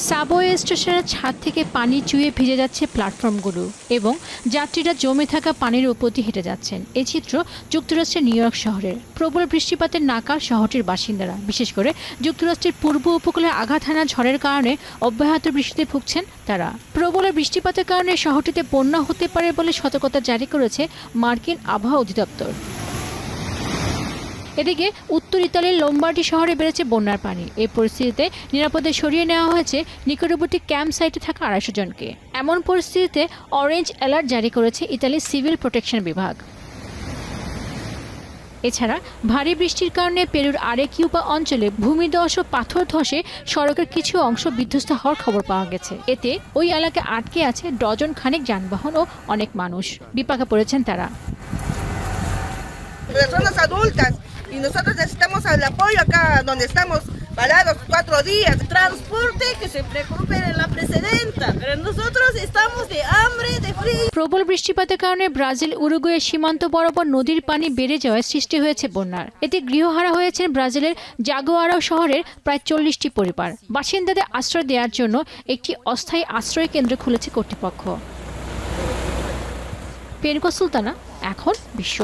Subway স্টেশনের ছাদ থেকে পানি চুইয়ে ভিজে যাচ্ছে প্ল্যাটফর্মগুলো এবং যাত্রীরা জমে থাকা পানির উপর দিয়ে হেঁটে যাচ্ছেন। এই চিত্র যুক্তরাষ্ট্রের নিউ ইয়র্ক শহরের। প্রবল বৃষ্টিপাতের নাকাল শহরটির বাসিন্দারা, বিশেষ করে যুক্তরাষ্ট্রের পূর্ব উপকূলে আঘাত হানা ঝড়ের কারণে অব্যাহত বৃষ্টিতে ভুগছেন তারা। প্রবল বৃষ্টিপাতের কারণে শহরটিতে বন্যা হতে পারে বলে সতর্কতা জারি করেছে মার্কিন আবহাওয়া অধিদপ্তর। এদিকে উত্তর ইতালির লোম্বার্ডি শহরে বেড়েছে বন্যার পানি। এই পরিস্থিতিতে নিরাপদে সরিয়ে নেওয়া হয়েছে নিকটবর্তী ক্যাম্প সাইটে থাকা 250 জনকে। এমন পরিস্থিতিতে অরেঞ্জ অ্যালার্ট জারি করেছে ইতালির সিভিল প্রোটেকশন বিভাগ। এছাড়া ভারী বৃষ্টির কারণে পেরুর আরেকিউপা অঞ্চলে ভূমিধস ও পাথর ধসে সড়কের কিছু অংশ বিধ্বস্ত হওয়ার খবর পাওয়া গেছে। এতে ওই এলাকায় আটকে আছে ডজন খানেক যানবাহন ও অনেক মানুষ। বিপাকে পড়েছেন তারা। Personas adultas y nosotros necesitamos el apoyo acá donde estamos parados 4 días. Transporte que se preocupen en la presidenta, pero nosotros estamos de hambre, de frío. প্রবল বৃষ্টিপাতের কারণে ব্রাজিল উরুগুয়ে সীমান্ত বরাবর নদীর পানি বেড়ে যাওয়ায় সৃষ্টি হয়েছে বন্যার। এতে গৃহহারা হয়েছেন ব্রাজিলের জাগুয়ারাও শহরের প্রায় 40টি পরিবার। বাসিন্দাদের আশ্রয় দেওয়ার জন্য একটি অস্থায়ী আশ্রয় কেন্দ্র খুলেছে কর্তৃপক্ষ। পেনকো সুলতানা, এখন বিশ্ব।